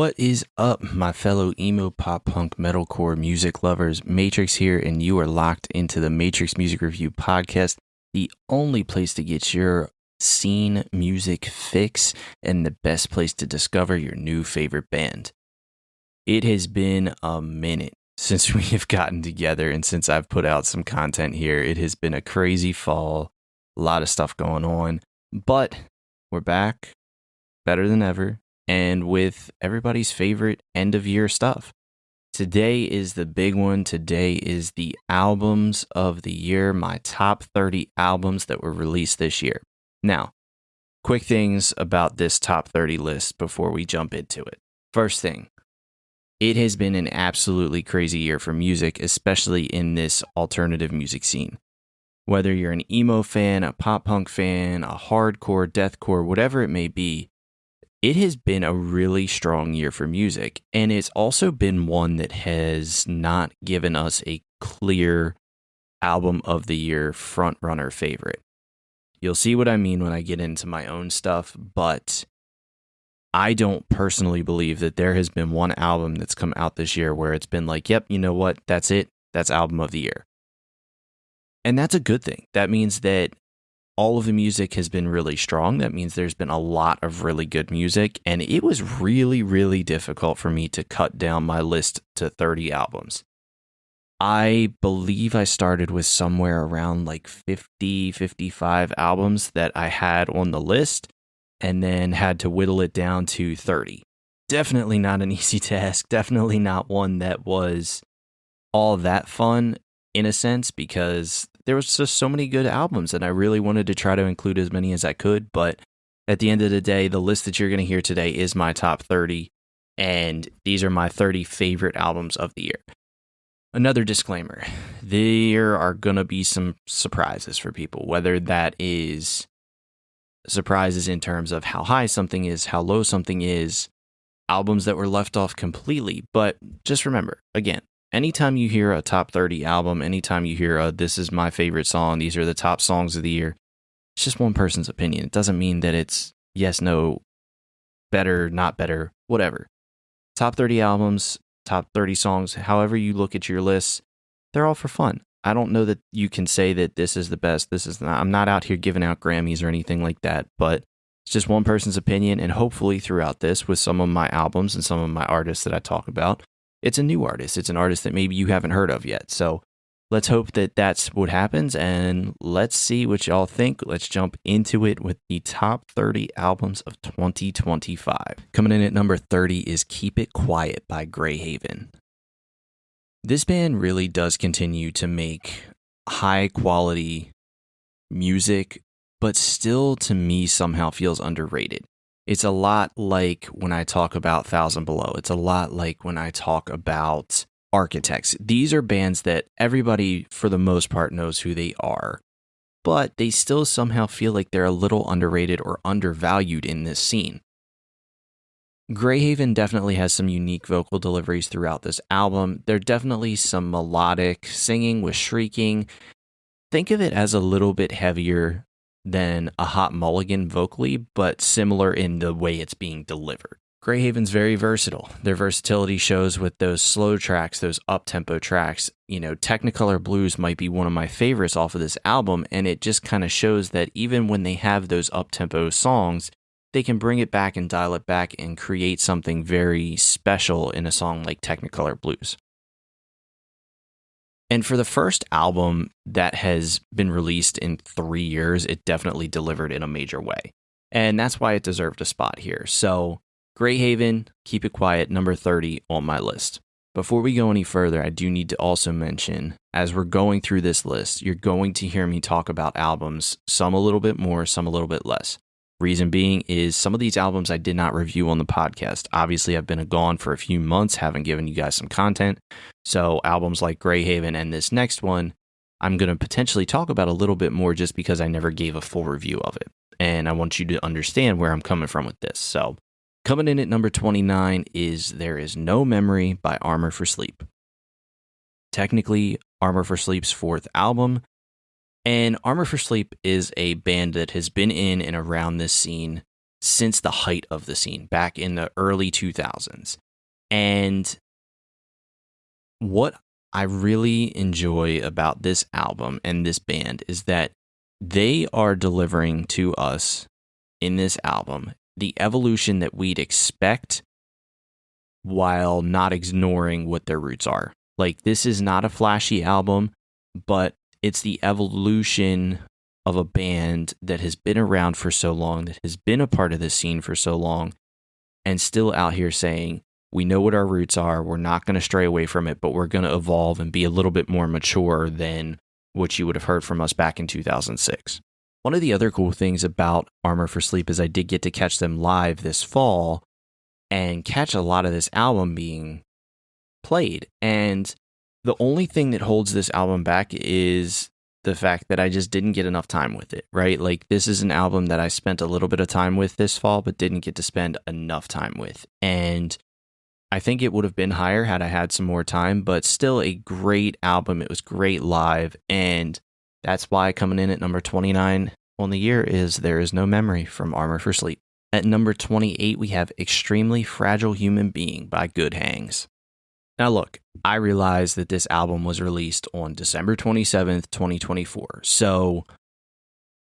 What is up, my fellow emo pop punk metalcore music lovers? Matrix here, and you are locked into the Matrix Music Review Podcast, the only place to get your scene music fix and the best place to discover your new favorite band. It has been a minute since we have gotten together and since I've put out some content here. It has been a crazy fall, a lot of stuff going on, but we're back, better than ever, and with everybody's favorite end of year stuff. Today is the big one. Today is the albums of the year, my top 30 albums that were released this year. Now, quick things about this top 30 list before we jump into it. First thing, it has been an absolutely crazy year for music, especially in this alternative music scene. Whether you're an emo fan, a pop punk fan, a hardcore, deathcore, whatever it may be, it has been a really strong year for music, and it's also been one that has not given us a clear album of the year frontrunner favorite. You'll see what I mean when I get into my own stuff, but I don't personally believe that there has been one album that's come out this year where it's been like, yep, you know what, that's it, that's album of the year. And that's a good thing. That means that all of the music has been really strong. That means there's been a lot of really good music, and it was really, really difficult for me to cut down my list to 30 albums. I believe I started with somewhere around like 50, 55 albums that I had on the list, and then had to whittle it down to 30. Definitely not an easy task. Definitely not one that was all that fun in a sense, because there was just so many good albums, and I really wanted to try to include as many as I could. But at the end of the day, the list that you're going to hear today is my top 30, and these are my 30 favorite albums of the year. Another disclaimer, there are going to be some surprises for people, whether that is surprises in terms of how high something is, how low something is, albums that were left off completely. But just remember, again, anytime you hear a top 30 album, anytime you hear this is my favorite song, these are the top songs of the year, it's just one person's opinion. It doesn't mean that it's yes, no, better, not better, whatever. Top 30 albums, top 30 songs, however you look at your lists, they're all for fun. I don't know that you can say that this is the best, this is not. I'm not out here giving out Grammys or anything like that, but it's just one person's opinion, and hopefully throughout this, with some of my albums and some of my artists that I talk about, it's a new artist. It's an artist that maybe you haven't heard of yet. So let's hope that that's what happens, and let's see what y'all think. Let's jump into it with the top 30 albums of 2025. Coming in at number 30 is Keep It Quiet by Greyhaven. This band really does continue to make high quality music, but still to me somehow feels underrated. It's a lot like when I talk about Thousand Below. It's a lot like when I talk about Architects. These are bands that everybody, for the most part, knows who they are, but they still somehow feel like they're a little underrated or undervalued in this scene. Greyhaven definitely has some unique vocal deliveries throughout this album. There are definitely some melodic singing with shrieking. Think of it as a little bit heavier than a Hot Mulligan vocally, but similar in the way it's being delivered. Greyhaven's very versatile. Their versatility shows with those slow tracks, those up-tempo tracks. Technicolor Blues might be one of my favorites off of this album, and it just kind of shows that even when they have those up-tempo songs, they can bring it back and dial it back and create something very special in a song like Technicolor Blues. And for the first album that has been released in 3 years, it definitely delivered in a major way. And that's why it deserved a spot here. So, Greyhaven, Keep It Quiet, number 30 on my list. Before we go any further, I do need to also mention, as we're going through this list, you're going to hear me talk about albums, some a little bit more, some a little bit less. Reason being is some of these albums I did not review on the podcast. Obviously, I've been gone for a few months, haven't given you guys some content. So albums like Greyhaven and this next one, I'm going to potentially talk about a little bit more just because I never gave a full review of it. And I want you to understand where I'm coming from with this. So coming in at number 29 is There Is No Memory by Armor for Sleep. Technically, Armor for Sleep's fourth album. And Armor for Sleep is a band that has been in and around this scene since the height of the scene back in the early 2000s. And what I really enjoy about this album and this band is that they are delivering to us in this album the evolution that we'd expect while not ignoring what their roots are. Like, this is not a flashy album, but it's the evolution of a band that has been around for so long, that has been a part of this scene for so long, and still out here saying, we know what our roots are, we're not going to stray away from it, but we're going to evolve and be a little bit more mature than what you would have heard from us back in 2006. One of the other cool things about Armor for Sleep is I did get to catch them live this fall and catch a lot of this album being played. And the only thing that holds this album back is the fact that I just didn't get enough time with it, right? Like, this is an album that I spent a little bit of time with this fall, but didn't get to spend enough time with. And I think it would have been higher had I had some more time, but still a great album. It was great live, and that's why coming in at number 29 on the year is There Is No Memory from Armor for Sleep. At number 28, we have Extremely Fragile Human Being by Good Hangs. Now look, I realize that this album was released on December 27th, 2024. So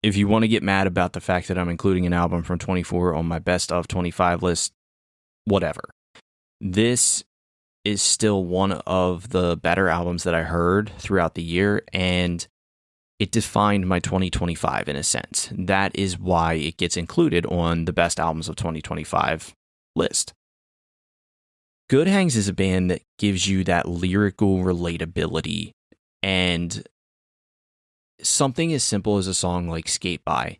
if you want to get mad about the fact that I'm including an album from 24 on my best of 25 list, whatever. This is still one of the better albums that I heard throughout the year, and it defined my 2025 in a sense. That is why it gets included on the best albums of 2025 list. Good Hangs is a band that gives you that lyrical relatability, and something as simple as a song like Skate By.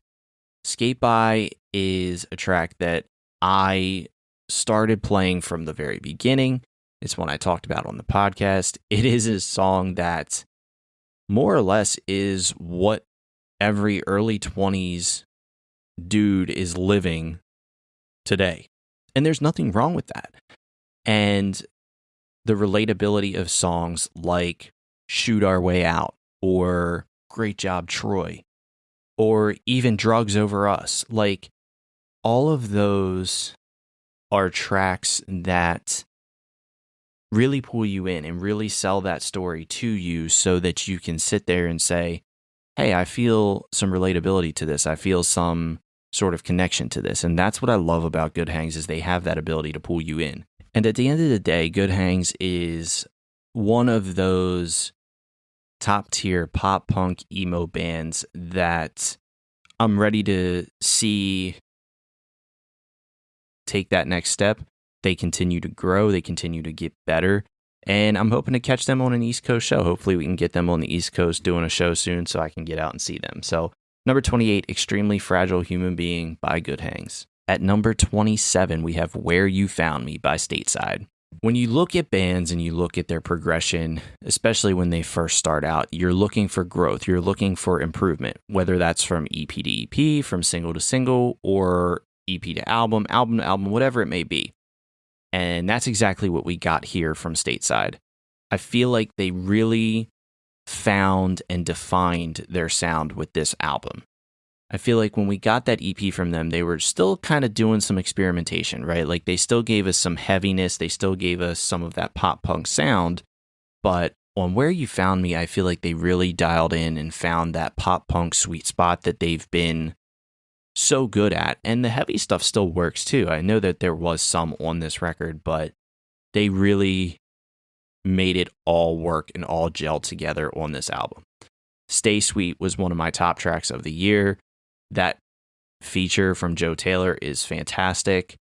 Skate By is a track that I started playing from the very beginning. It's one I talked about on the podcast. It is a song that more or less is what every early 20s dude is living today. And there's nothing wrong with that. And the relatability of songs like Shoot Our Way Out or Great Job Troy or even Drugs Over Us, like, all of those are tracks that really pull you in and really sell that story to you so that you can sit there and say, hey, I feel some relatability to this. I feel some sort of connection to this. And that's what I love about Good Hangs, is they have that ability to pull you in. And at the end of the day, Good Hangs is one of those top tier pop punk emo bands that I'm ready to see take that next step. They continue to grow, they continue to get better, and I'm hoping to catch them on an East Coast show. Hopefully we can get them on the East Coast doing a show soon so I can get out and see them. So number 28, Extremely Fragile Human Being by Good Hangs. At number 27, we have Where You Found Me by Stateside. When you look at bands and you look at their progression, especially when they first start out, you're looking for growth. You're looking for improvement, whether that's from EP to EP, from single to single, or EP to album, album to album, whatever it may be. And that's exactly what we got here from Stateside. I feel like they really found and defined their sound with this album. I feel like when we got that EP from them, they were still kind of doing some experimentation, right? Like, they still gave us some heaviness, they still gave us some of that pop punk sound, but on Where You Found Me, I feel like they really dialed in and found that pop punk sweet spot that they've been so good at. And the heavy stuff still works too. I know that there was some on this record, but they really made it all work and all gel together on this album. Stay Sweet was one of my top tracks of the year. That feature from Joe Taylor is fantastic.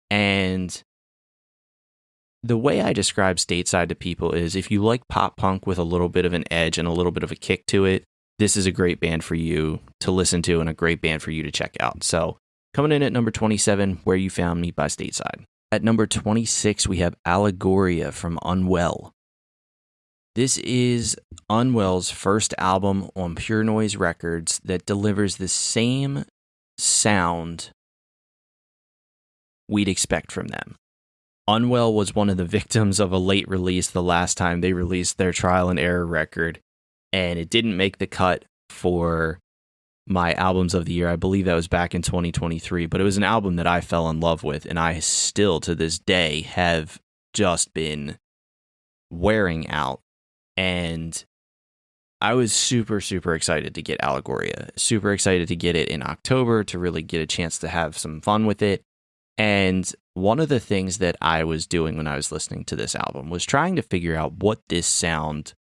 And the way I describe Stateside to people is, if you like pop punk with a little bit of an edge and a little bit of a kick to it, this is a great band for you to listen to and a great band for you to check out. So coming in at number 27, Where You Found Me by Stateside. At number 26, we have Allegoria from Unwell. This is Unwell's first album on Pure Noise Records that delivers the same sound we'd expect from them. Unwell was one of the victims of a late release the last time they released their Trial and Error record, and it didn't make the cut for my albums of the year. I believe that was back in 2023, but it was an album that I fell in love with, and I still to this day have just been wearing out. And I was super, super excited to get Allegoria, super excited to get it in October to really get a chance to have some fun with it. And one of the things that I was doing when I was listening to this album was trying to figure out what this sound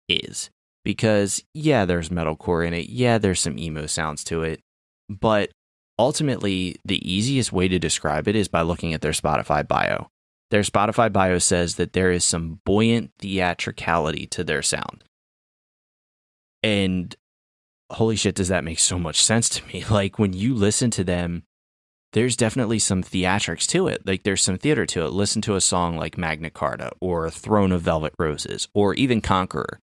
is. Because, yeah, there's metalcore in it. Yeah, there's some emo sounds to it. But ultimately, the easiest way to describe it is by looking at their Spotify bio. Their Spotify bio says that there is some buoyant theatricality to their sound. And holy shit, does that make so much sense to me? Like, when you listen to them, there's definitely some theatrics to it. Like, there's some theater to it. Listen to a song like Magna Carta or Throne of Velvet Roses or even Conqueror.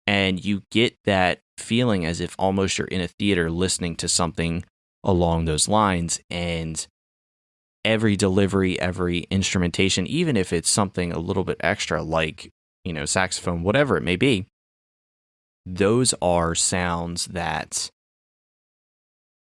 And you get that feeling as if almost you're in a theater listening to something along those lines. And every delivery, every instrumentation, even if it's something a little bit extra, like, you know, saxophone, whatever it may be, those are sounds that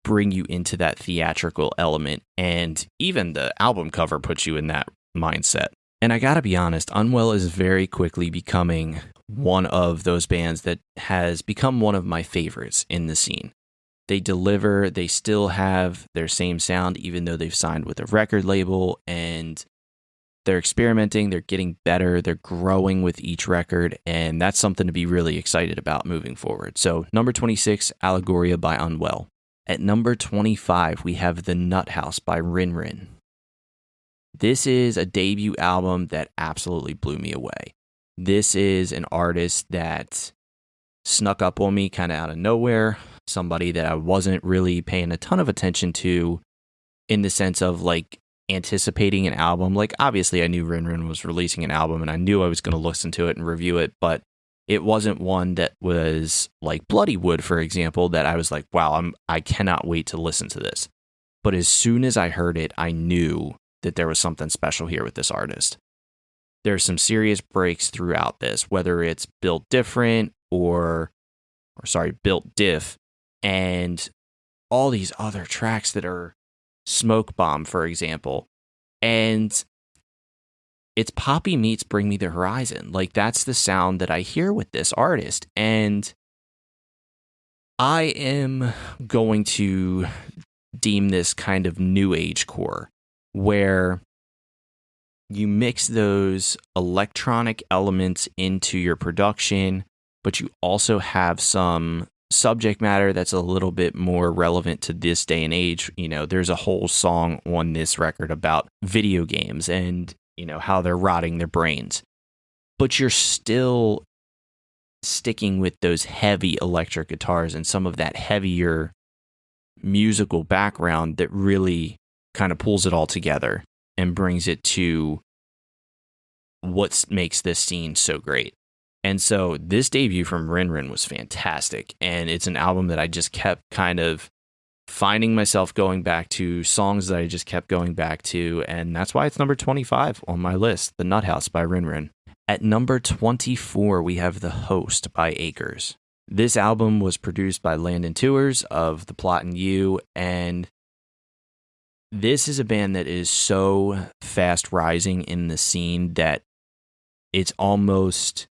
bring you into that theatrical element. And even the album cover puts you in that mindset. And I gotta be honest, Unwell is very quickly becoming one of those bands that has become one of my favorites in the scene. They deliver, they still have their same sound, even though they've signed with a record label, and they're experimenting, they're getting better, they're growing with each record, and that's something to be really excited about moving forward. So, number 26, Allegoria by Unwell. At number 25, we have The Nut House by Rin Rin. This is a debut album that absolutely blew me away. This is an artist that snuck up on me kind of out of nowhere, somebody that I wasn't really paying a ton of attention to in the sense of like anticipating an album. Like, obviously I knew Rin Rin was releasing an album and I knew I was going to listen to it and review it, but it wasn't one that was like Bloodywood, for example, that I was like, wow, I cannot wait to listen to this. But as soon as I heard it, I knew that there was something special here with this artist. There's some serious breaks throughout this, whether it's Built Different or Built Diff, and all these other tracks that are Smoke Bomb, for example. And it's poppy meets Bring Me the Horizon. Like, that's the sound that I hear with this artist. And I am going to deem this kind of new age core, where you mix those electronic elements into your production, but you also have some subject matter that's a little bit more relevant to this day and age. You know, there's a whole song on this record about video games and, you know, how they're rotting their brains. But you're still sticking with those heavy electric guitars and some of that heavier musical background that really kind of pulls it all together and brings it to what makes this scene so great. And so this debut from Rin Rin was fantastic. And it's an album that I just kept kind of finding myself going back to, songs that I just kept going back to. And that's why it's number 25 on my list, The Nut House by Rin Rin. At number 24, we have The Host by Acres. This album was produced by Landon Tours of The Plot and You, and this is a band that is so fast rising in the scene that it's almost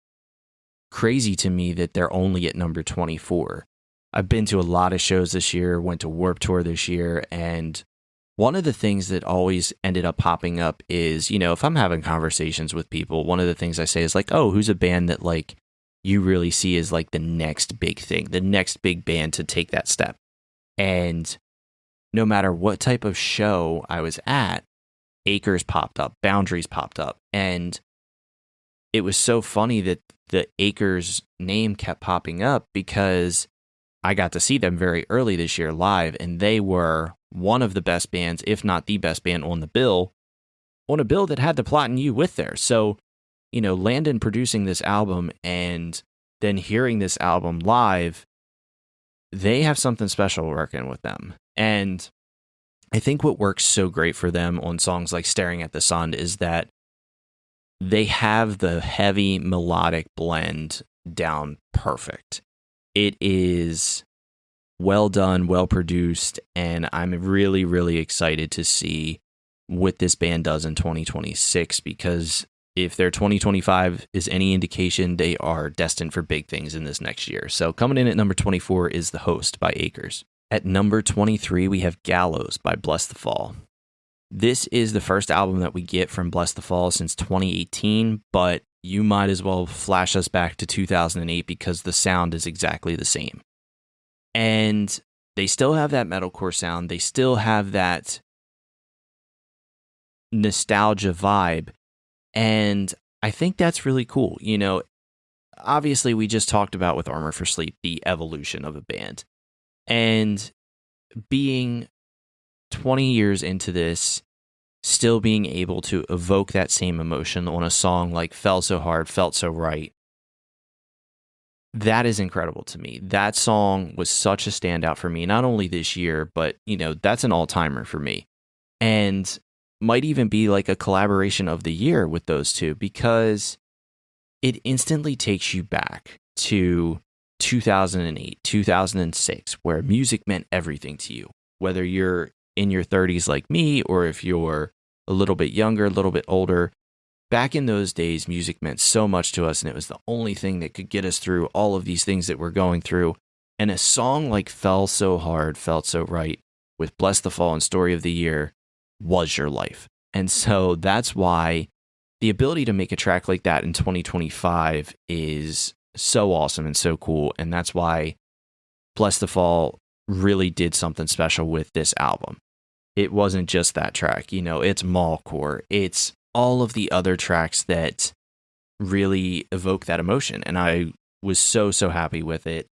crazy to me that they're only at number 24. I've been to a lot of shows this year, went to Warped Tour this year, and one of the things that always ended up popping up is, you know, if I'm having conversations with people, one of the things I say is like, oh, who's a band that like you really see as like the next big thing, the next big band to take that step? And no matter what type of show I was at, Acres popped up, Boundaries popped up, and it was so funny that the Acres name kept popping up because I got to see them very early this year live, and they were one of the best bands, if not the best band on the bill, on a bill that had The Plot and You with there. So, you know, Landon producing this album and then hearing this album live, they have something special working with them. And I think what works so great for them on songs like Staring at the Sun is that they have the heavy melodic blend down perfect. It is well done, well produced, and I'm really, really excited to see what this band does in 2026, because if their 2025 is any indication, they are destined for big things in this next year. So coming in at number 24 is The Host by Acres. At number 23, we have Gallows by Bless the Fall. This is the first album that we get from Bless the Fall since 2018, but you might as well flash us back to 2008 because the sound is exactly the same. And they still have that metalcore sound. They still have that nostalgia vibe. And I think that's really cool. You know, obviously we just talked about with Armor for Sleep, the evolution of a band. And being 20 years into this, still being able to evoke that same emotion on a song like Fell So Hard, Felt So Right, that is incredible to me. That song was such a standout for me, not only this year, but, you know, that's an all-timer for me. And might even be like a collaboration of the year with those two, because it instantly takes you back to 2008, 2006, where music meant everything to you, whether you're in your 30s like me, or if you're a little bit younger, a little bit older. Back in those days, music meant so much to us, and it was the only thing that could get us through all of these things that we're going through. And a song like Fell So Hard, Felt So Right, with Bless the Fall and Story of the Year, was your life. And so that's why the ability to make a track like that in 2025 is so awesome and so cool. And that's why Bless the Fall really did something special with this album. It wasn't just that track, you know, it's Mallcore, it's all of the other tracks that really evoke that emotion. And I was so happy with it.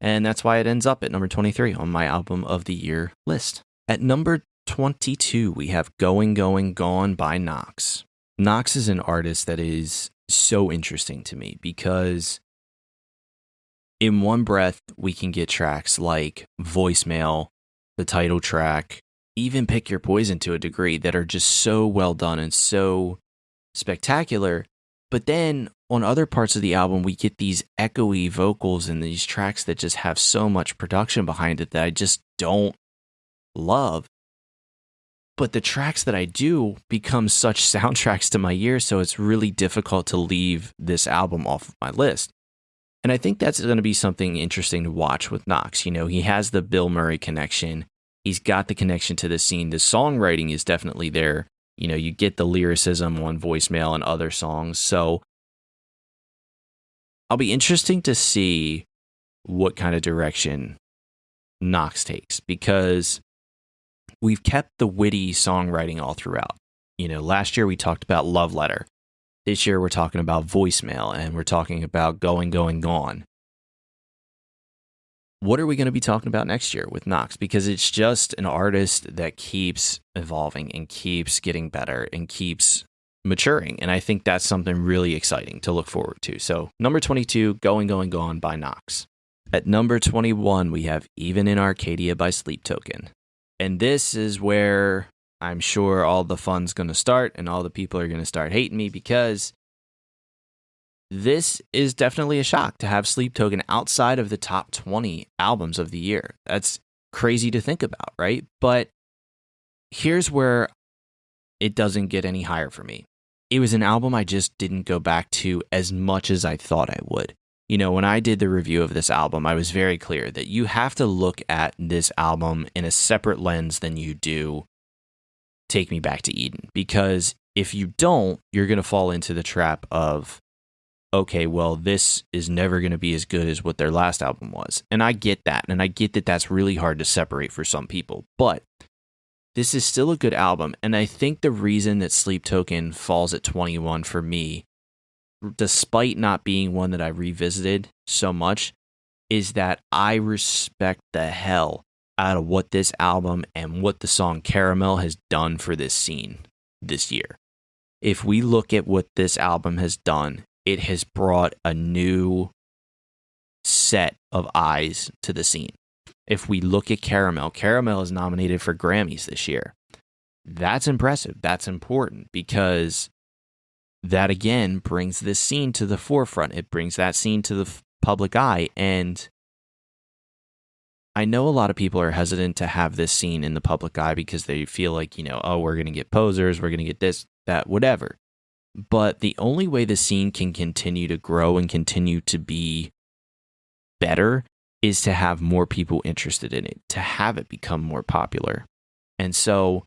And that's why it ends up at number 23 on my album of the year list. At number 22, we have Going, Going, Gone by Knox. Knox is an artist that is so interesting to me because in one breath, we can get tracks like Voicemail, the title track, even Pick Your Poison to a degree, that are just so well done and so spectacular. But then on other parts of the album, we get these echoey vocals and these tracks that just have so much production behind it that I just don't love. But the tracks that I do become such soundtracks to my ears, so it's really difficult to leave this album off of my list. And I think that's going to be something interesting to watch with Knox. You know, he has the Bill Murray connection. He's got the connection to the scene. The songwriting is definitely there. You know, you get the lyricism on Voicemail and other songs. So I'll be interesting to see what kind of direction Knox takes, because we've kept the witty songwriting all throughout. You know, last year we talked about Love Letter. This year we're talking about Voicemail, and we're talking about Going, Going, Gone. What are we going to be talking about next year with Knox? Because it's just an artist that keeps evolving and keeps getting better and keeps maturing. And I think that's something really exciting to look forward to. So number 22, Going, Going, Gone by Knox. At number 21, we have Even in Arcadia by Sleep Token. And this is where I'm sure all the fun's going to start and all the people are going to start hating me, because this is definitely a shock to have Sleep Token outside of the top 20 albums of the year. That's crazy to think about, right? But here's where it doesn't get any higher for me. It was an album I just didn't go back to as much as I thought I would. You know, when I did the review of this album, I was very clear that you have to look at this album in a separate lens than you do Take Me Back to Eden. Because if you don't, you're going to fall into the trap of, okay, well, this is never going to be as good as what their last album was. And I get that. And I get that that's really hard to separate for some people. But this is still a good album. And I think the reason that Sleep Token falls at 21 for me, despite not being one that I revisited so much, is that I respect the hell out of what this album and what the song Caramel has done for this scene this year. If we look at what this album has done, it has brought a new set of eyes to the scene. If we look at Caramel, Caramel is nominated for Grammys this year. That's impressive. That's important, because that again brings this scene to the forefront. It brings that scene to the public eye. And I know a lot of people are hesitant to have this scene in the public eye because they feel like, oh, we're going to get posers, we're going to get this, that, whatever. But the only way the scene can continue to grow and continue to be better is to have more people interested in it, to have it become more popular. And so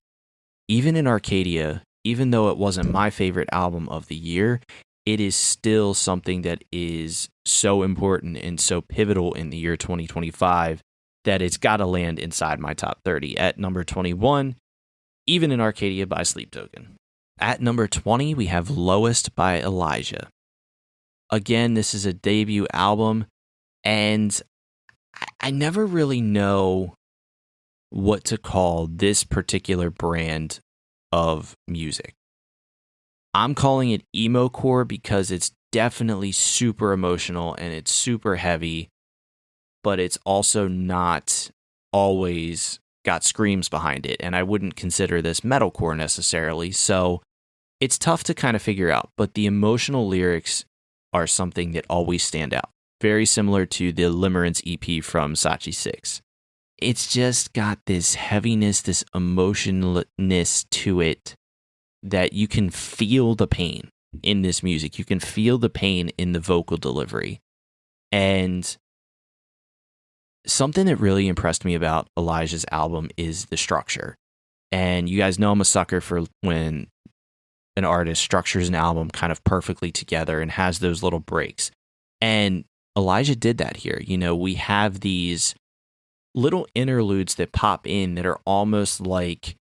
even in Arcadia, even though it wasn't my favorite album of the year, it is still something that is so important and so pivotal in the year 2025 that it's got to land inside my top 30. At number 21, Even in Arcadia by Sleep Token. At number 20, we have Lowest by Elijah. Again, this is a debut album, and I never really know what to call this particular brand of music. I'm calling it emo-core because it's definitely super emotional and it's super heavy, but it's also not always got screams behind it, and I wouldn't consider this metalcore necessarily, so it's tough to kind of figure out, but the emotional lyrics are something that always stand out. Very similar to the Limerence EP from Sachi 6. It's just got this heaviness, this emotionless to it that you can feel the pain in this music. You can feel the pain in the vocal delivery. And something that really impressed me about Elijah's album is the structure. And you guys know I'm a sucker for when an artist structures an album kind of perfectly together and has those little breaks. And Elijah did that here. We have these little interludes that pop in that are almost like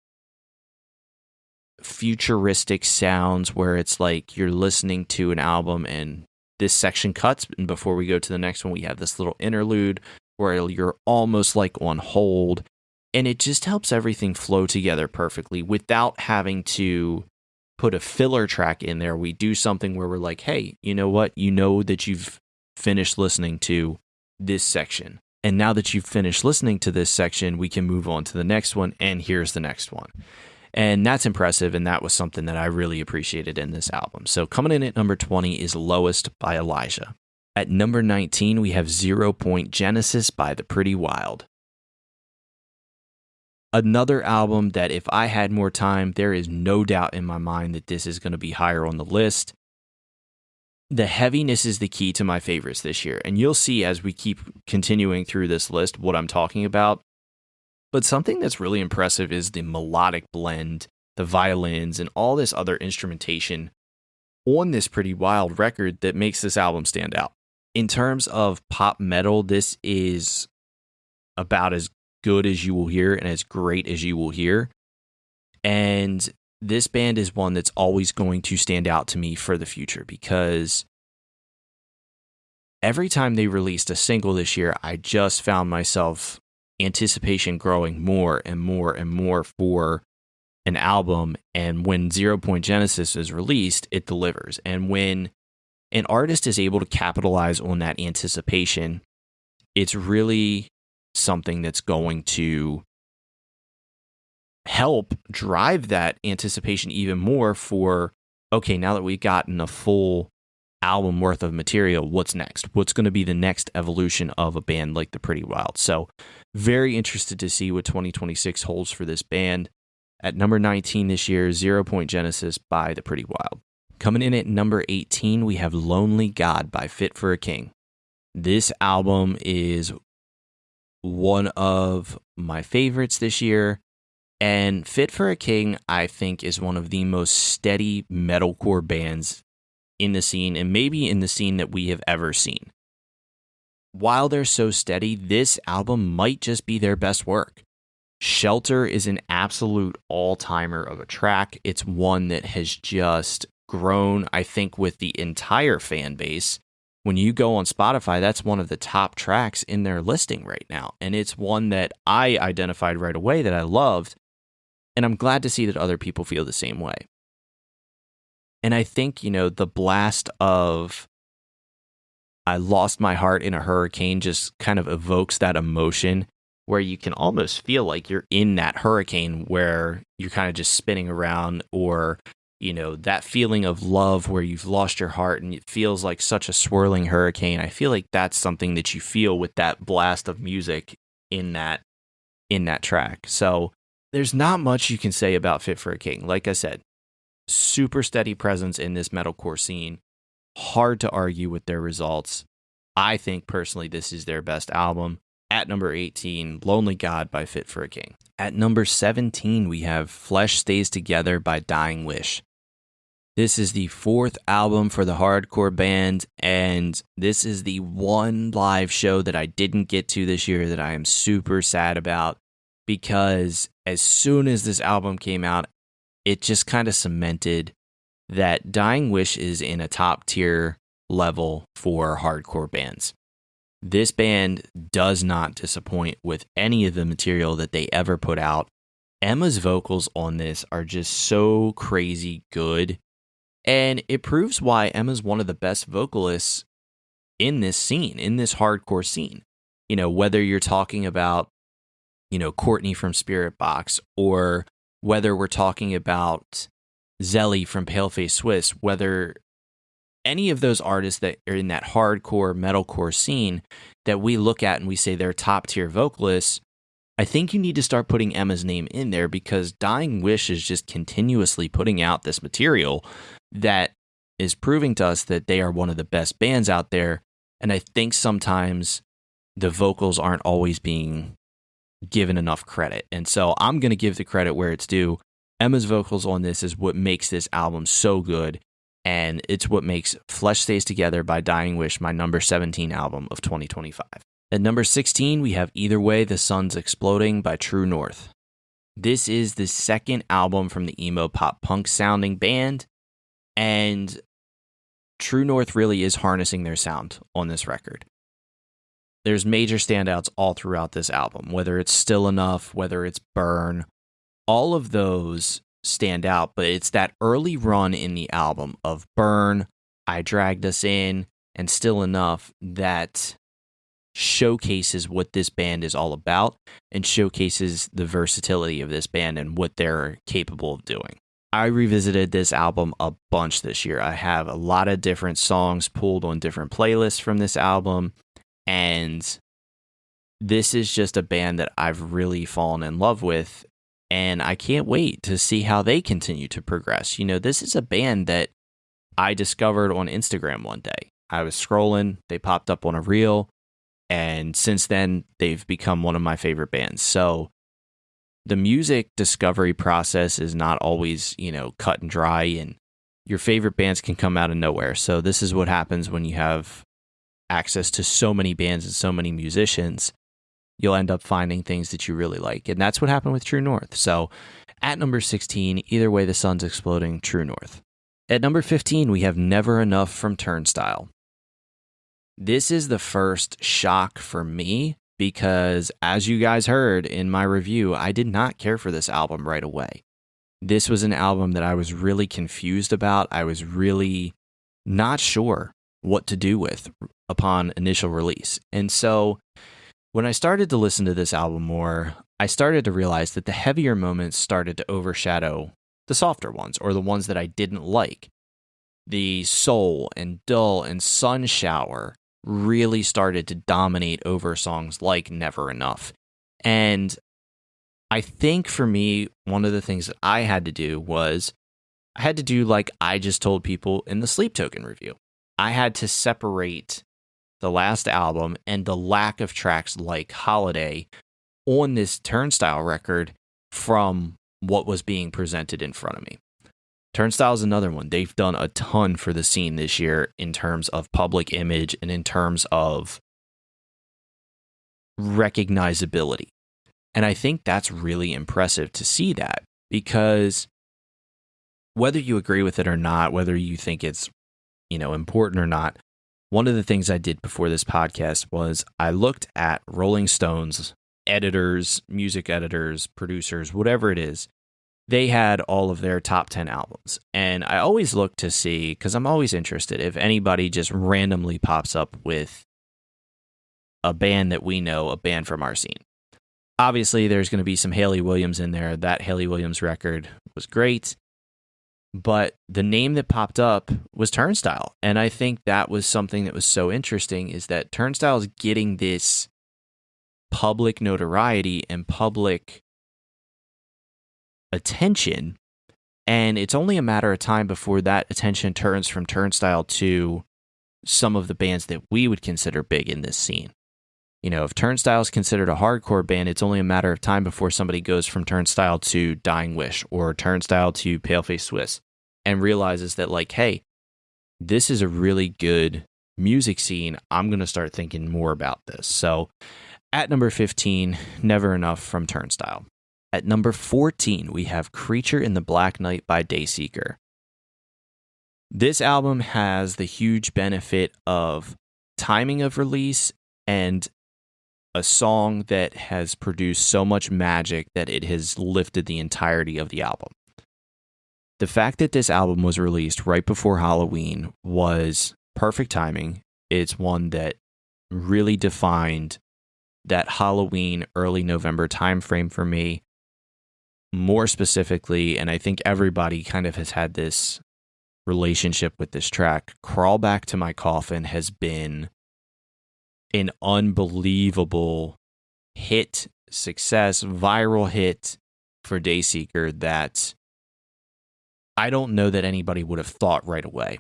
futuristic sounds where it's like you're listening to an album and this section cuts, and before we go to the next one, we have this little interlude where you're almost like on hold, and it just helps everything flow together perfectly without having to put a filler track in there. We do something where we're like, hey, you know what? You know that you've finished listening to this section. And now that you've finished listening to this section, we can move on to the next one, and here's the next one. And that's impressive, and that was something that I really appreciated in this album. So coming in at number 20 is Lowest by Elijah. At number 19, we have 0 Point Genesis by The Pretty Wild. Another album that if I had more time, there is no doubt in my mind that this is going to be higher on the list. The heaviness is the key to my favorites this year, and you'll see as we keep continuing through this list what I'm talking about. But something that's really impressive is the melodic blend, the violins, and all this other instrumentation on this Pretty Wild record that makes this album stand out. In terms of pop metal, this is about as good as you will hear and as great as you will hear. And this band is one that's always going to stand out to me for the future because every time they released a single this year, I just found myself anticipation growing more and more and more for an album. And when 0 Point Genesis is released, it delivers. And when an artist is able to capitalize on that anticipation, it's really something that's going to help drive that anticipation even more for, okay, now that we've gotten a full album worth of material, what's next? What's going to be the next evolution of a band like The Pretty Wild? So very interested to see what 2026 holds for this band. At number 19 this year, 0 Point Genesis by The Pretty Wild. Coming in at number 18, we have Lonely God by Fit for a King. This album is one of my favorites this year, and Fit for a King, I think, is one of the most steady metalcore bands in the scene, and maybe in the scene that we have ever seen. While they're so steady, this album might just be their best work. Shelter is an absolute all-timer of a track. It's one that has just grown, I think, with the entire fan base. When you go on Spotify, that's one of the top tracks in their listing right now. And it's one that I identified right away that I loved. And I'm glad to see that other people feel the same way. And I think, the blast of I lost my heart in a hurricane just kind of evokes that emotion where you can almost feel like you're in that hurricane where you're kind of just spinning around, or that feeling of love where you've lost your heart and it feels like such a swirling hurricane. I feel like that's something that you feel with that blast of music in that track. So there's not much you can say about Fit for a King. Like I said, super steady presence in this metalcore scene. Hard to argue with their results. I think personally this is their best album. At number 18, Lonely God by Fit for a King. At number 17, we have Flesh Stays Together by Dying Wish. This is the fourth album for the hardcore band, and this is the one live show that I didn't get to this year that I am super sad about, because as soon as this album came out, it just kind of cemented that Dying Wish is in a top tier level for hardcore bands. This band does not disappoint with any of the material that they ever put out. Emma's vocals on this are just so crazy good. And it proves why Emma's one of the best vocalists in this scene, in this hardcore scene. You know, whether you're talking about, you know, Courtney from Spirit Box, or whether we're talking about Zelly from Paleface Swiss, whether any of those artists that are in that hardcore metalcore scene that we look at and we say they're top tier vocalists, I think you need to start putting Emma's name in there, because Dying Wish is just continuously putting out this material that is proving to us that they are one of the best bands out there. And I think sometimes the vocals aren't always being given enough credit. And so I'm going to give the credit where it's due. Emma's vocals on this is what makes this album so good. And it's what makes Flesh Stays Together by Dying Wish my number 17 album of 2025. At number 16, we have Either Way, The Sun's Exploding by True North. This is the second album from the emo pop punk sounding band, and True North really is harnessing their sound on this record. There's major standouts all throughout this album, whether it's Still Enough, whether it's Burn, all of those stand out, but it's that early run in the album of Burn, I Dragged Us In, and Still Enough that showcases what this band is all about and showcases the versatility of this band and what they're capable of doing. I revisited this album a bunch this year. I have a lot of different songs pulled on different playlists from this album, and this is just a band that I've really fallen in love with, and I can't wait to see how they continue to progress. You know, this is a band that I discovered on Instagram one day. I was scrolling, they popped up on a reel, and since then, they've become one of my favorite bands. So the music discovery process is not always, you know, cut and dry, and your favorite bands can come out of nowhere. So this is what happens when you have access to so many bands and so many musicians. You'll end up finding things that you really like. And that's what happened with True North. So at number 16, Either Way, The Sun's Exploding, True North. At number 15, we have Never Enough from Turnstile. This is the first shock for me because, as you guys heard in my review, I did not care for this album right away. This was an album that I was really confused about. I was really not sure what to do with upon initial release. And so when I started to listen to this album more, I started to realize that the heavier moments started to overshadow the softer ones, or the ones that I didn't like. The soul and dull and sun shower really started to dominate over songs like Never Enough. And I think for me, one of the things that I had to do was I had to do like I just told people in the Sleep Token review. I had to separate the last album and the lack of tracks like Holiday on this Turnstile record from what was being presented in front of me. Turnstile is another one. They've done a ton for the scene this year in terms of public image and in terms of recognizability. And I think that's really impressive to see that, because whether you agree with it or not, whether you think it's, you know, important or not, one of the things I did before this podcast was I looked at Rolling Stone's editors, music editors, producers, whatever it is. They had all of their top 10 albums. And I always look to see, because I'm always interested, if anybody just randomly pops up with a band that we know, a band from our scene. Obviously, there's going to be some Hayley Williams in there. That Hayley Williams record was great. But the name that popped up was Turnstile. And I think that was something that was so interesting, is that Turnstile is getting this public notoriety and public attention. And it's only a matter of time before that attention turns from Turnstile to some of the bands that we would consider big in this scene. If Turnstile is considered a hardcore band, it's only a matter of time before somebody goes from Turnstile to Dying Wish or Turnstile to Paleface Swiss and realizes that, like, hey, this is a really good music scene. I'm going to start thinking more about this. So at number 15, Never Enough from Turnstile. At number 14, we have Creature in the Black Night by Dayseeker. This album has the huge benefit of timing of release and a song that has produced so much magic that it has lifted the entirety of the album. The fact that this album was released right before Halloween was perfect timing. It's one that really defined that Halloween, early November timeframe for me. More specifically, and I think everybody kind of has had this relationship with this track, Crawl Back to My Coffin has been an unbelievable hit, success, viral hit for Dayseeker that I don't know that anybody would have thought right away.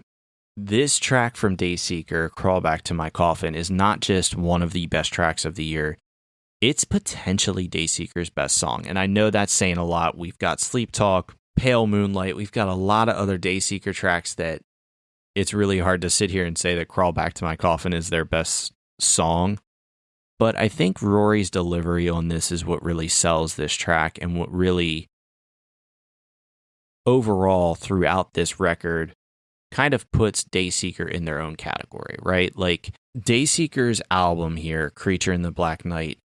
This track from Dayseeker, Crawl Back to My Coffin, is not just one of the best tracks of the year. It's potentially Dayseeker's best song. And I know that's saying a lot. We've got Sleep Talk, Pale Moonlight. We've got a lot of other Dayseeker tracks that it's really hard to sit here and say that Crawl Back to My Coffin is their best song. But I think Rory's delivery on this is what really sells this track and what really overall throughout this record kind of puts Dayseeker in their own category, right? Like Dayseeker's album here, Creature in the Black Night,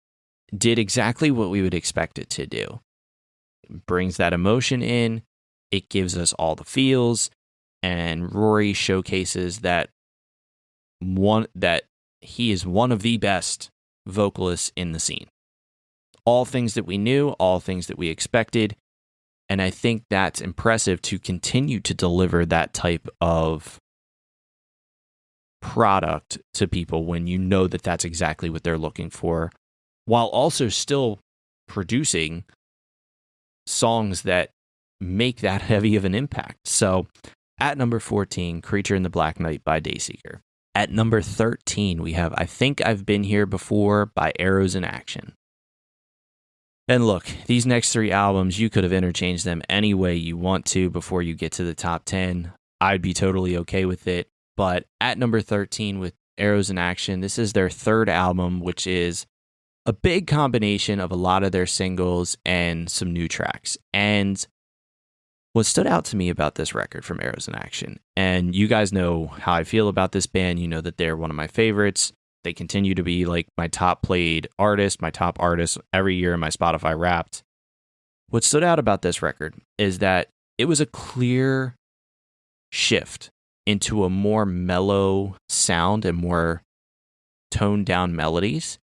did exactly what we would expect it to do. It brings that emotion in, it gives us all the feels, and Rory showcases that he is one of the best vocalists in the scene. All things that we knew, all things that we expected, and I think that's impressive to continue to deliver that type of product to people when you know that that's exactly what they're looking for, while also still producing songs that make that heavy of an impact. So at number 14, Creature in the Black Night by Dayseeker. At number 13, we have I Think I've Been Here Before by Arrows in Action. And look, these next three albums, you could have interchanged them any way you want to before you get to the top 10. I'd be totally okay with it. But at number 13 with Arrows in Action, this is their third album, which is a big combination of a lot of their singles and some new tracks. And what stood out to me about this record from Arrows in Action, and you guys know how I feel about this band, you know that they're one of my favorites. They continue to be like my top played artist, my top artist every year in my Spotify Wrapped. What stood out about this record is that it was a clear shift into a more mellow sound and more toned down melodies,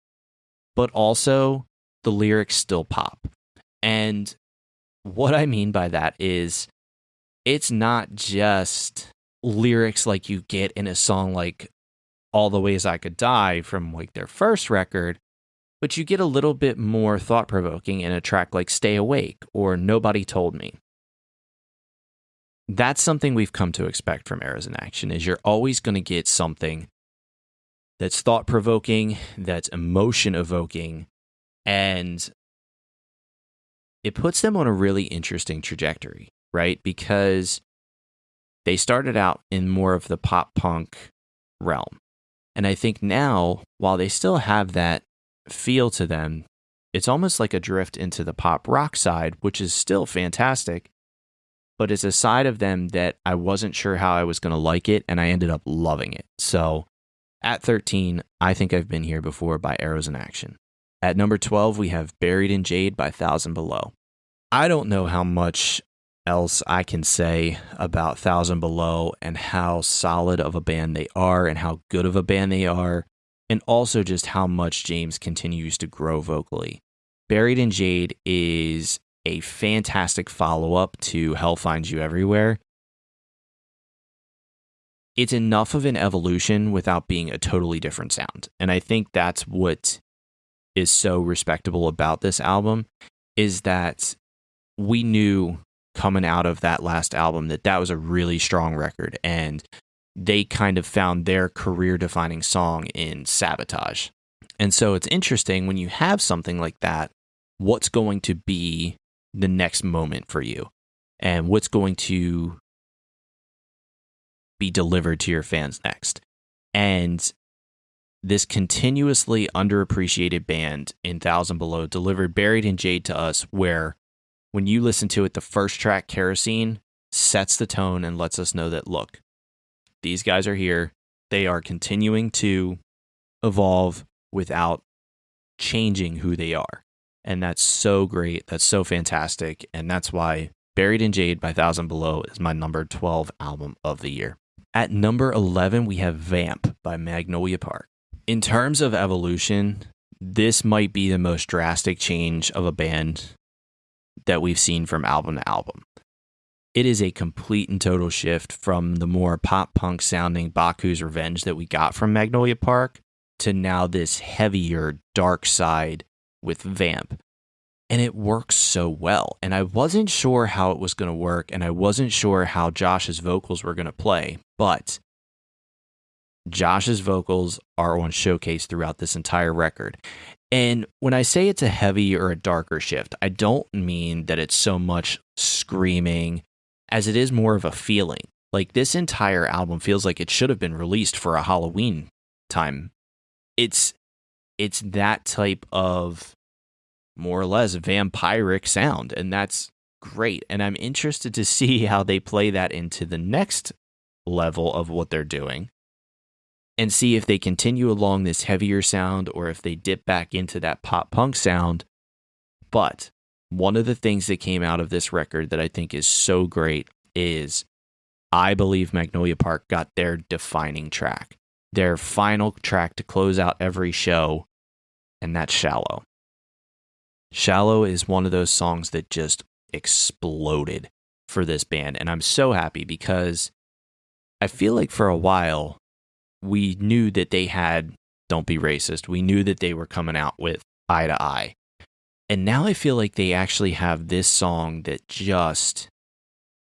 but also the lyrics still pop. And what I mean by that is it's not just lyrics like you get in a song like All the Ways I Could Die from like their first record, but you get a little bit more thought-provoking in a track like Stay Awake or Nobody Told Me. That's something we've come to expect from Arrows in Action, is you're always going to get something that's thought-provoking, that's emotion-evoking, and it puts them on a really interesting trajectory, right? Because they started out in more of the pop-punk realm. And I think now, while they still have that feel to them, it's almost like a drift into the pop rock side, which is still fantastic, but it's a side of them that I wasn't sure how I was going to like it, and I ended up loving it. So at 13, I Think I've Been Here Before by Arrows in Action. At number 12, we have Buried in Jade by Thousand Below. I don't know how much else I can say about Thousand Below and how solid of a band they are and how good of a band they are, and also just how much James continues to grow vocally. Buried in Jade is a fantastic follow-up to Hell Finds You Everywhere. It's enough of an evolution without being a totally different sound, and I think that's what is so respectable about this album is that we knew coming out of that last album that was a really strong record, and they kind of found their career-defining song in Sabotage. And so it's interesting when you have something like that, what's going to be the next moment for you and what's going to be delivered to your fans next. And this continuously underappreciated band in Thousand Below delivered Buried in Jade to us, where when you listen to it, the first track, Kerosene, sets the tone and lets us know that, look, these guys are here. They are continuing to evolve without changing who they are. And that's so great. That's so fantastic. And that's why Buried in Jade by Thousand Below is my number 12 album of the year. At number 11, we have Vamp by Magnolia Park. In terms of evolution, this might be the most drastic change of a band that we've seen from album to album. It is a complete and total shift from the more pop-punk sounding Baku's Revenge that we got from Magnolia Park to now this heavier, dark side with Vamp. And it works so well. And I wasn't sure how it was going to work, and I wasn't sure how Josh's vocals were going to play, but Josh's vocals are on showcase throughout this entire record. And when I say it's a heavy or a darker shift, I don't mean that it's so much screaming as it is more of a feeling. Like, this entire album feels like it should have been released for a Halloween time. It's that type of more or less vampiric sound, and that's great. And I'm interested to see how they play that into the next level of what they're doing and see if they continue along this heavier sound or if they dip back into that pop punk sound. But one of the things that came out of this record that I think is so great is I believe Magnolia Park got their defining track, their final track to close out every show, and that's Shallow. Shallow is one of those songs that just exploded for this band, and I'm so happy because I feel like for a while we knew that they had Don't Be Racist. We knew that they were coming out with Eye to Eye. And now I feel like they actually have this song that just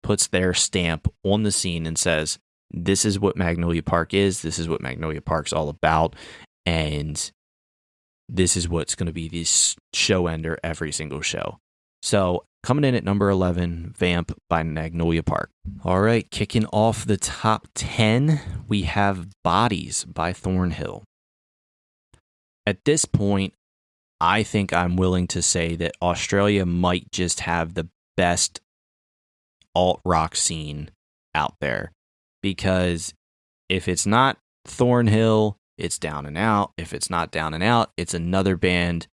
puts their stamp on the scene and says, this is what Magnolia Park is. This is what Magnolia Park's all about. And this is what's going to be this show ender every single show. So coming in at number 11, Vamp by Magnolia Park. All right, kicking off the top 10, we have Bodies by Thornhill. At this point, I think I'm willing to say that Australia might just have the best alt-rock scene out there. Because if it's not Thornhill, it's Down and Out. If it's not Down and Out, it's another band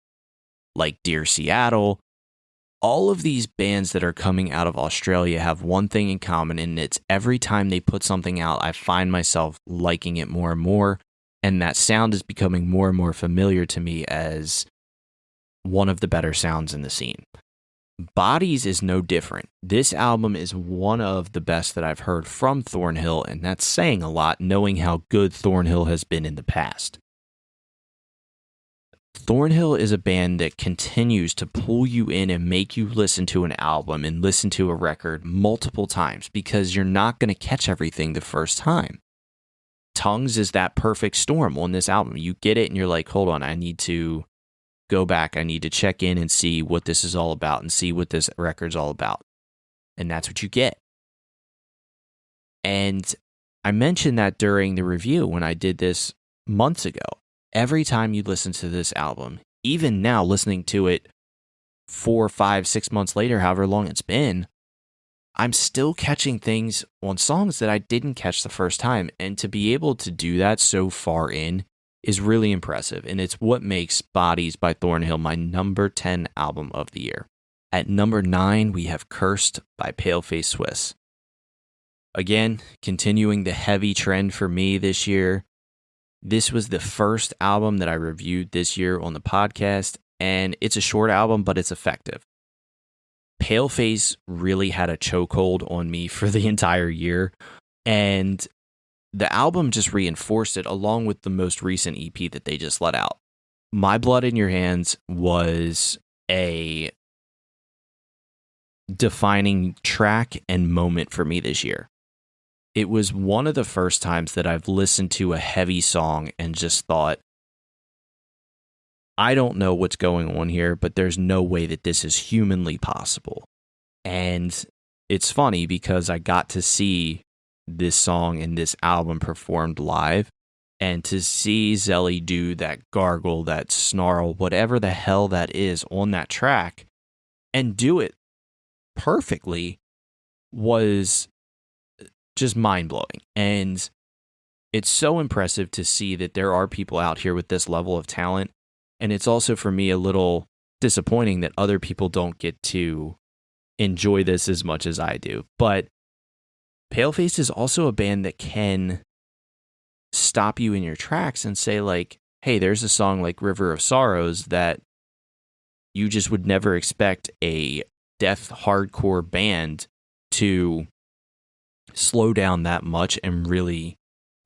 like Dear Seattle. All of these bands that are coming out of Australia have one thing in common, and it's every time they put something out, I find myself liking it more and more, and that sound is becoming more and more familiar to me as one of the better sounds in the scene. Bodies is no different. This album is one of the best that I've heard from Thornhill, and that's saying a lot, knowing how good Thornhill has been in the past. Thornhill is a band that continues to pull you in and make you listen to an album and listen to a record multiple times because you're not going to catch everything the first time. Tongues is that perfect storm on this album. You get it and you're like, hold on, I need to go back. I need to check in and see what this is all about and see what this record's all about. And that's what you get. And I mentioned that during the review when I did this months ago. Every time you listen to this album, even now listening to it 4, 5, 6 months later, however long it's been, I'm still catching things on songs that I didn't catch the first time. And to be able to do that so far in is really impressive. And it's what makes Bodies by Thornhill my number 10 album of the year. At number 9, we have Cursed by Paleface Swiss. Again, continuing the heavy trend for me this year. This was the first album that I reviewed this year on the podcast, and it's a short album, but it's effective. Paleface really had a chokehold on me for the entire year, and the album just reinforced it along with the most recent EP that they just let out. My Blood in Your Hands was a defining track and moment for me this year. It was one of the first times that I've listened to a heavy song and just thought, I don't know what's going on here, but there's no way that this is humanly possible. And it's funny because I got to see this song and this album performed live, and to see Zelly do that gargle, that snarl, whatever the hell that is on that track, and do it perfectly was just mind-blowing. And it's so impressive to see that there are people out here with this level of talent. And it's also, for me, a little disappointing that other people don't get to enjoy this as much as I do. But Paleface is also a band that can stop you in your tracks and say, like, hey, there's a song like River of Sorrows that you just would never expect a death hardcore band to slow down that much and really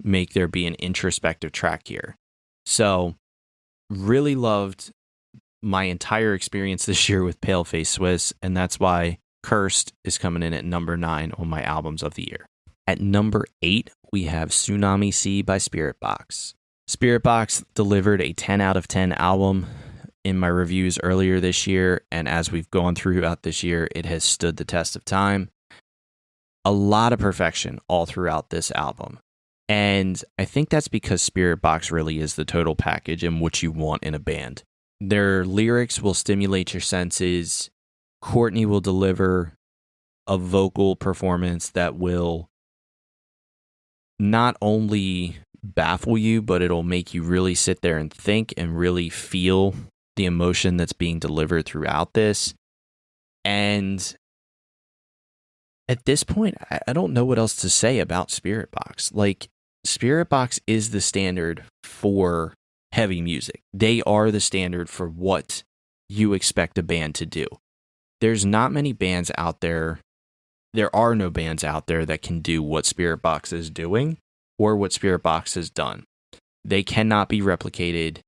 make there be an introspective track here. So really loved my entire experience this year with Paleface Swiss, and that's why Cursed is coming in at number 9 on my albums of the year. At number 8, we have Tsunami Sea by Spiritbox. Spiritbox delivered a 10 out of 10 album in my reviews earlier this year, and as we've gone throughout this year, it has stood the test of time. A lot of perfection all throughout this album. And I think that's because Spiritbox really is the total package and what you want in a band. Their lyrics will stimulate your senses. Courtney will deliver a vocal performance that will not only baffle you, but it'll make you really sit there and think and really feel the emotion that's being delivered throughout this. And at this point, I don't know what else to say about Spiritbox. Like, Spiritbox is the standard for heavy music. They are the standard for what you expect a band to do. There's not many bands out there. There are no bands out there that can do what Spiritbox is doing or what Spiritbox has done. They cannot be replicated.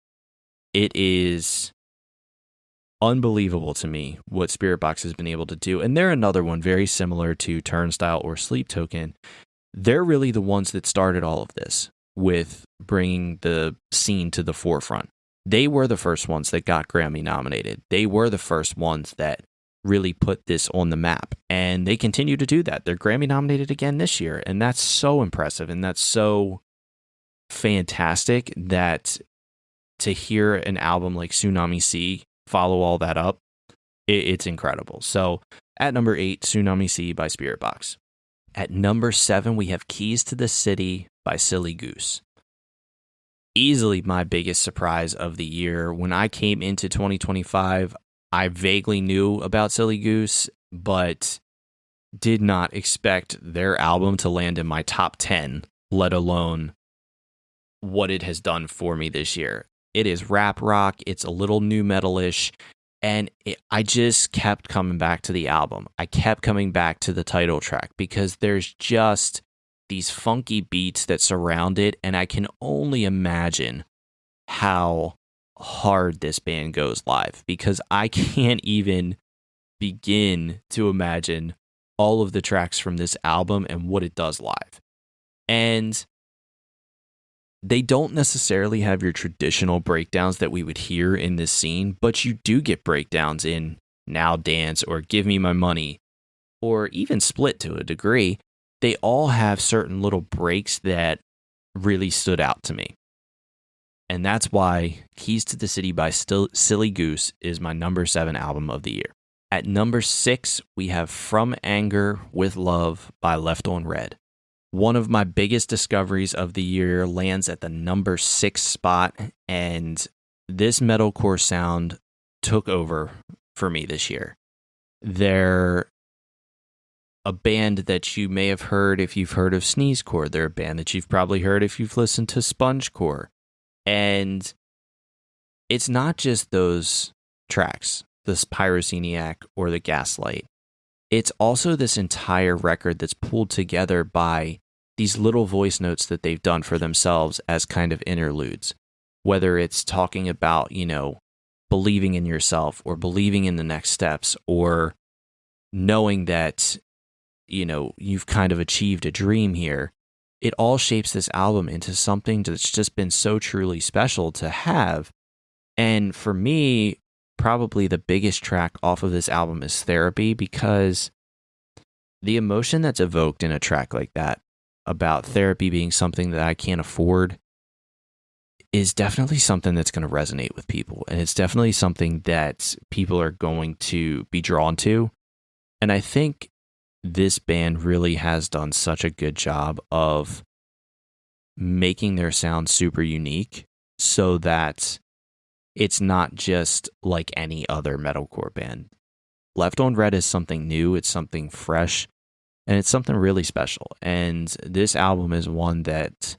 It is unbelievable to me what Spiritbox has been able to do. And they're another one very similar to Turnstile or Sleep Token. They're really the ones that started all of this with bringing the scene to the forefront. They were the first ones that got Grammy nominated. They were the first ones that really put this on the map. And they continue to do that. They're Grammy nominated again this year. And that's so impressive. And that's so fantastic that to hear an album like Tsunami Sea follow all that up, it's incredible. So at number 8, Tsunami Sea by Spiritbox. At number 7, we have Keys to the City by Silly Goose. Easily my biggest surprise of the year. When I came into 2025, I vaguely knew about Silly Goose, but did not expect their album to land in my top 10, let alone what it has done for me this year. It is rap rock, it's a little new metal-ish, and I just kept coming back to the album. I kept coming back to the title track because there's just these funky beats that surround it, and I can only imagine how hard this band goes live, because I can't even begin to imagine all of the tracks from this album and what it does live. And they don't necessarily have your traditional breakdowns that we would hear in this scene, but you do get breakdowns in Now Dance or Give Me My Money, or even Split to a degree. They all have certain little breaks that really stood out to me. And that's why Keys to the City by Silly Goose is my number 7 album of the year. At number 6, we have From Anger with Love by Left on Red. One of my biggest discoveries of the year lands at the number 6 spot, and this metalcore sound took over for me this year. They're a band that you may have heard if you've heard of Sneezecore. They're a band that you've probably heard if you've listened to Spongecore. And it's not just those tracks, the Pyroceniac or the Gaslight. It's also this entire record that's pulled together by these little voice notes that they've done for themselves as kind of interludes. whether it's talking about, believing in yourself or believing in the next steps or knowing that, you've kind of achieved a dream here. It all shapes this album into something that's just been so truly special to have. And for me, probably the biggest track off of this album is Therapy, because the emotion that's evoked in a track like that about therapy being something that I can't afford is definitely something that's going to resonate with people. And it's definitely something that people are going to be drawn to. And I think this band really has done such a good job of making their sound super unique so that it's not just like any other metalcore band. Left on Red is something new, it's something fresh, and it's something really special. And this album is one that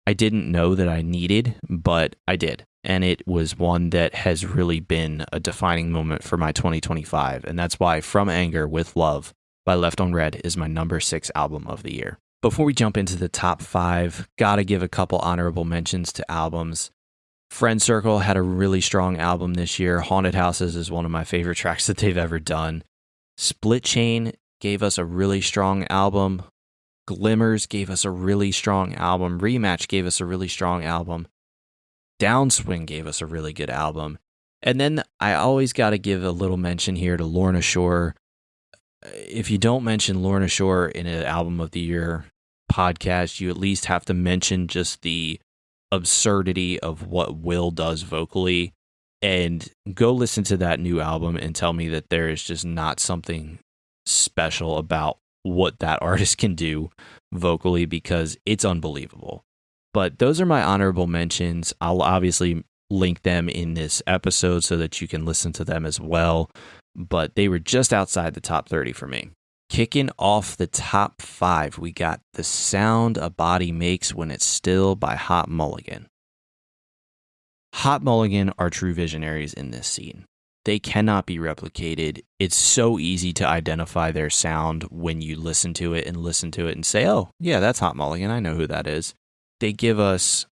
I didn't know that I needed, but I did. And it was one that has really been a defining moment for my 2025. And that's why From Anger with Love by Left on Red is my number 6 album of the year. Before we jump into the top 5, gotta give a couple honorable mentions to albums. Friend Circle had a really strong album this year. Haunted Houses is one of my favorite tracks that they've ever done. Split Chain gave us a really strong album. Glimmers gave us a really strong album. Rematch gave us a really strong album. Downswing gave us a really good album. And then I always got to give a little mention here to Lorna Shore. If you don't mention Lorna Shore in an Album of the Year podcast, you at least have to mention just the absurdity of what Will does vocally. And go listen to that new album and tell me that there is just not something special about what that artist can do vocally, because it's unbelievable. But those are my honorable mentions. I'll obviously link them in this episode so that you can listen to them as well. But they were just outside the top 30 for me. Kicking off the top 5, we got The Sound a Body Makes When It's Still by Hot Mulligan. Hot Mulligan are true visionaries in this scene. They cannot be replicated. It's so easy to identify their sound when you listen to it and say, oh, yeah, that's Hot Mulligan. I know who that is. They give us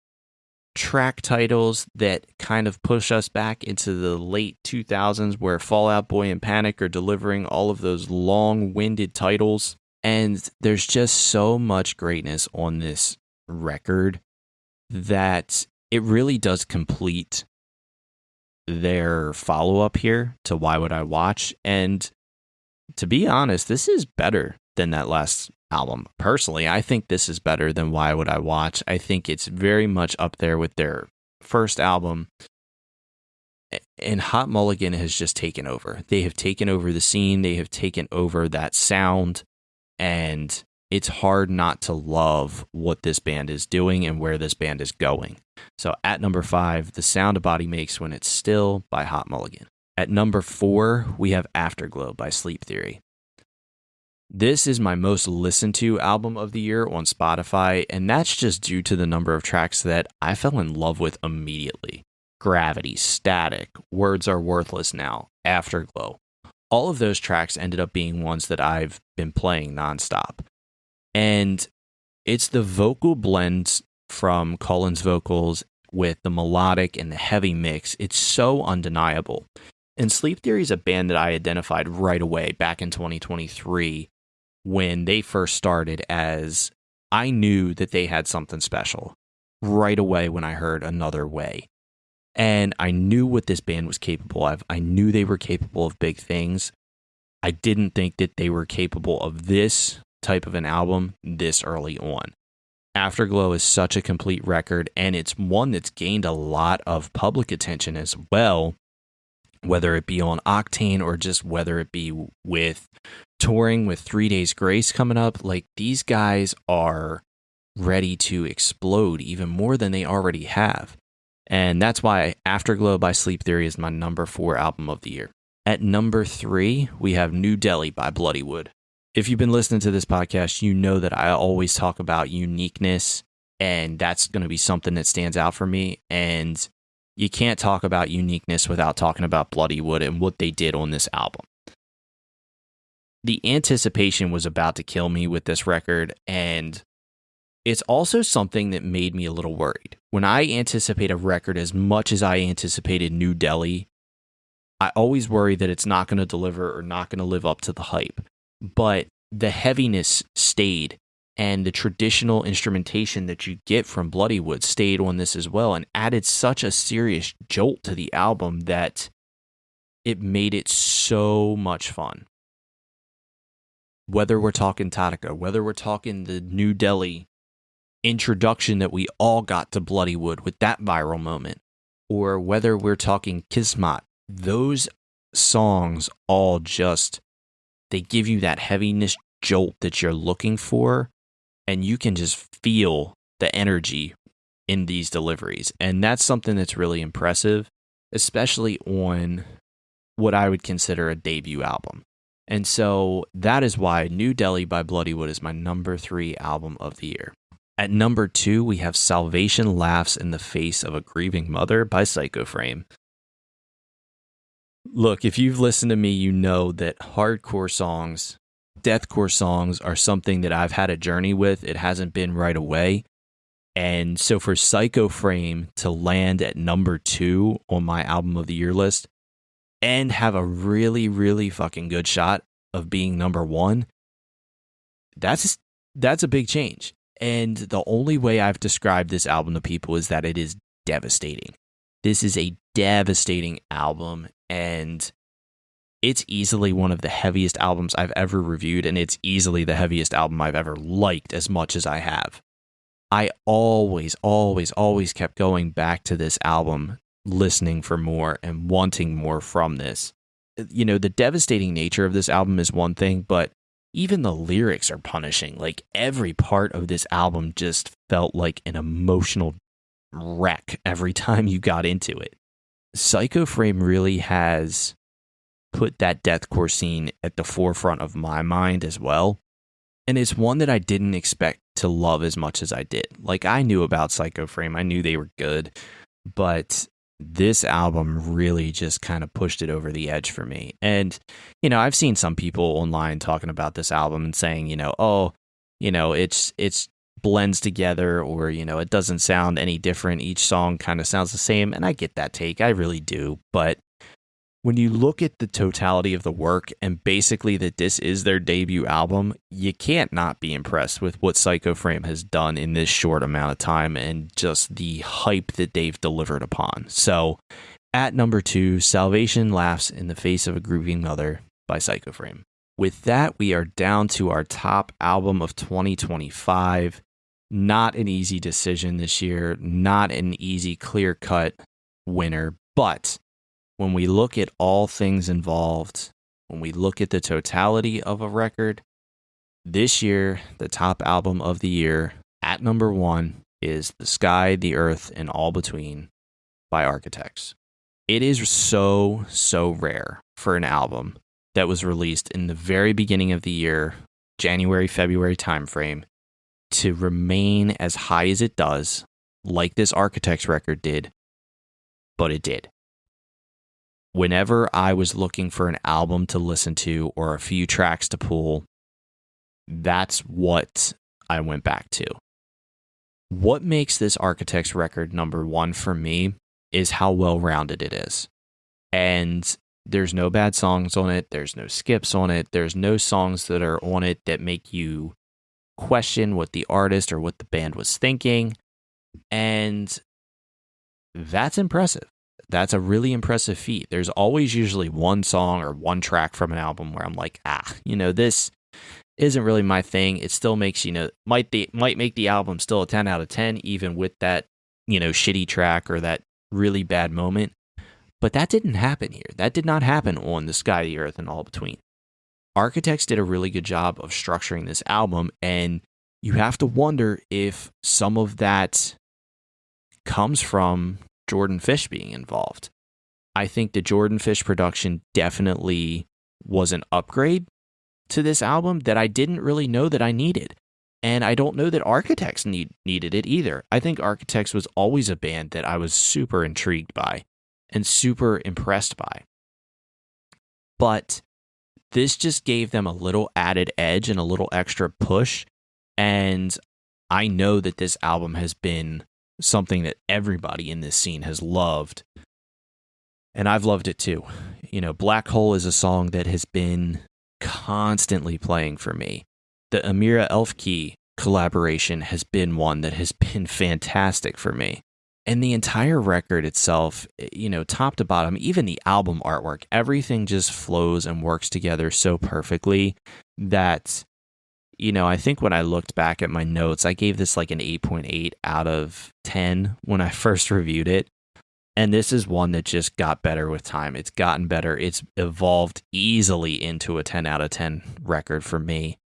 track titles that kind of push us back into the late 2000s where Fall Out Boy and Panic are delivering all of those long-winded titles. And there's just so much greatness on this record that it really does complete their follow-up here to Why Would I Watch. And to be honest, this is better than that last album. Personally, I think this is better than Why Would I Watch. I think it's very much up there with their first album. And Hot Mulligan has just taken over. They have taken over the scene. They have taken over that sound. And it's hard not to love what this band is doing and where this band is going. So at number 5, The Sound a Body Makes When It's Still by Hot Mulligan. At number 4, we have Afterglow by Sleep Theory. This is my most listened to album of the year on Spotify, and that's just due to the number of tracks that I fell in love with immediately. Gravity, Static, Words Are Worthless Now, Afterglow. All of those tracks ended up being ones that I've been playing nonstop. And it's the vocal blends from Cullen's vocals with the melodic and the heavy mix. It's so undeniable. And Sleep Theory is a band that I identified right away back in 2023 when they first started, as I knew that they had something special right away when I heard Another Way. And I knew what this band was capable of. I knew they were capable of big things. I didn't think that they were capable of this type of an album this early on. Afterglow is such a complete record, and it's one that's gained a lot of public attention as well, whether it be on Octane or just whether it be with touring with 3 Days Grace coming up. Like, these guys are ready to explode even more than they already have. And that's why Afterglow by Sleep Theory is my number 4 album of the year. At number 3, we have New Delhi by Bloodywood. If you've been listening to this podcast, you know that I always talk about uniqueness, and that's going to be something that stands out for me. And you can't talk about uniqueness without talking about Bloodywood and what they did on this album. The anticipation was about to kill me with this record, and it's also something that made me a little worried. When I anticipate a record as much as I anticipated New Delhi, I always worry that it's not going to deliver or not going to live up to the hype. But the heaviness stayed, and the traditional instrumentation that you get from Bloodywood stayed on this as well, and added such a serious jolt to the album that it made it so much fun. Whether we're talking Tadaka, whether we're talking the New Delhi introduction that we all got to Bloodywood with that viral moment, or whether we're talking Kismat, those songs all just, they give you that heaviness jolt that you're looking for, and you can just feel the energy in these deliveries. And that's something that's really impressive, especially on what I would consider a debut album. And so that is why New Delhi by Bloodywood is my number 3 album of the year. At number 2, we have Salvation Laughs in the Face of a Grieving Mother by Psychoframe. Look, if you've listened to me, you know that hardcore songs, deathcore songs are something that I've had a journey with. It hasn't been right away. And so for Psychoframe to land at number 2 on my album of the year list and have a really, really fucking good shot of being number 1, that's a big change. And the only way I've described this album to people is that it is devastating. This is a devastating album, and it's easily one of the heaviest albums I've ever reviewed, and it's easily the heaviest album I've ever liked as much as I have. I always kept going back to this album, listening for more and wanting more from this. You know, the devastating nature of this album is one thing, but even the lyrics are punishing. Like, every part of this album just felt like an emotional wreck every time you got into it. Psychoframe really has put that deathcore scene at the forefront of my mind as well. And it's one that I didn't expect to love as much as I did. Like, I knew about Psychoframe, I knew they were good, but this album really just kind of pushed it over the edge for me. And, you know, I've seen some people online talking about this album and saying, you know, oh, you know, it's blends together, or, you know, it doesn't sound any different. Each song kind of sounds the same. And I get that take. I really do. But when you look at the totality of the work and basically that this is their debut album, you can't not be impressed with what Psychoframe has done in this short amount of time and just the hype that they've delivered upon. So at number 2, Salvation Laughs in the Face of a Grieving Mother by Psychoframe. With that, we are down to our top album of 2025. Not an easy decision this year, not an easy clear-cut winner, but when we look at all things involved, when we look at the totality of a record, this year, the top album of the year at number 1 is The Sky, the Earth, and All Between by Architects. It is so rare for an album that was released in the very beginning of the year, January, February timeframe, to remain as high as it does, like this Architects record did, but it did. Whenever I was looking for an album to listen to or a few tracks to pull, that's what I went back to. What makes this Architects record number 1 for me is how well-rounded it is. And there's no bad songs on it. There's no skips on it. There's no songs that are on it that make you question what the artist or what the band was thinking. And that's impressive. That's a really impressive feat. There's always usually one song or one track from an album where I'm like, you know, this isn't really my thing. It still makes, you know, might make the album still a 10 out of 10, even with that, you know, shitty track or that really bad moment. But that didn't happen here. That did not happen on The Sky, the Earth, and All Between. Architects did a really good job of structuring this album, and you have to wonder if some of that comes from Jordan Fish being involved. I think the Jordan Fish production definitely was an upgrade to this album that I didn't really know that I needed. And I don't know that Architects needed it either. I think Architects was always a band that I was super intrigued by and super impressed by. But this just gave them a little added edge and a little extra push. And I know that this album has been something that everybody in this scene has loved, and I've loved it too. Black Hole is a song that has been constantly playing for me. The Amira Elfkey collaboration has been one that has been fantastic for me. And the entire record itself, top to bottom, even the album artwork, everything just flows and works together so perfectly that, I think when I looked back at my notes, I gave this like an 8.8 out of 10 when I first reviewed it. And this is one that just got better with time. It's gotten better. It's evolved easily into a 10 out of 10 record for me.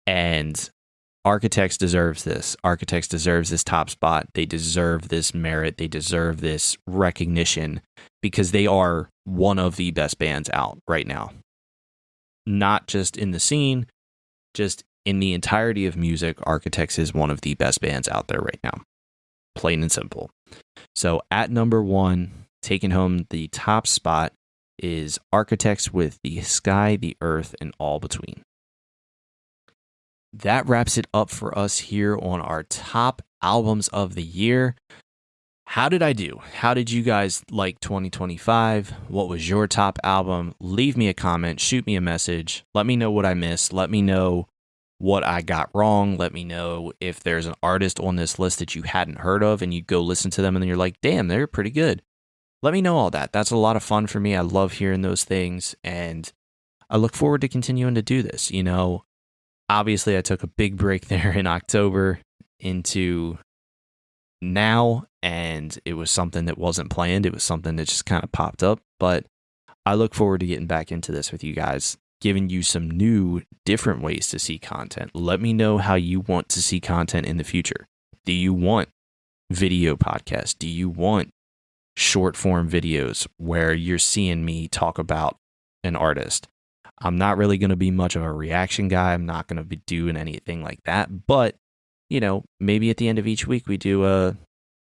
And Architects deserves this. Architects deserves this top spot. They deserve this merit. They deserve this recognition because they are one of the best bands out right now. Not just in the scene, just in the entirety of music, Architects is one of the best bands out there right now. Plain and simple. So at number 1, taking home the top spot is Architects with The Sky, the Earth, and All Between. That wraps it up for us here on our top albums of the year. How did I do? How did you guys like 2025? What was your top album? Leave me a comment, shoot me a message. Let me know what I missed. Let me know what I got wrong. Let me know if there's an artist on this list that you hadn't heard of and you go listen to them and then you're like, damn, they're pretty good. Let me know all that. That's a lot of fun for me. I love hearing those things, and I look forward to continuing to do this. Obviously, I took a big break there in October into now, and it was something that wasn't planned. It was something that just kind of popped up, but I look forward to getting back into this with you guys, giving you some new, different ways to see content. Let me know how you want to see content in the future. Do you want video podcasts? Do you want short form videos where you're seeing me talk about an artist? I'm not really going to be much of a reaction guy. I'm not going to be doing anything like that. But, maybe at the end of each week, we do a,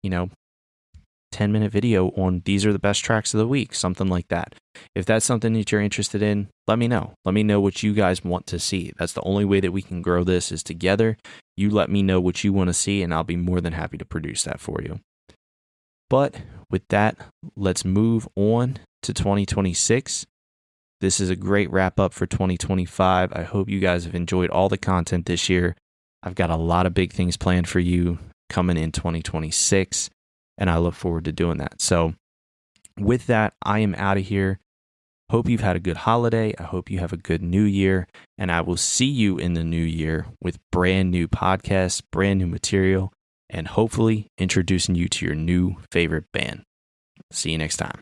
10-minute video on these are the best tracks of the week, something like that. If that's something that you're interested in, let me know. Let me know what you guys want to see. That's the only way that we can grow this is together. You let me know what you want to see, and I'll be more than happy to produce that for you. But with that, let's move on to 2026. This is a great wrap up for 2025. I hope you guys have enjoyed all the content this year. I've got a lot of big things planned for you coming in 2026, and I look forward to doing that. So with that, I am out of here. Hope you've had a good holiday. I hope you have a good new year, and I will see you in the new year with brand new podcasts, brand new material, and hopefully introducing you to your new favorite band. See you next time.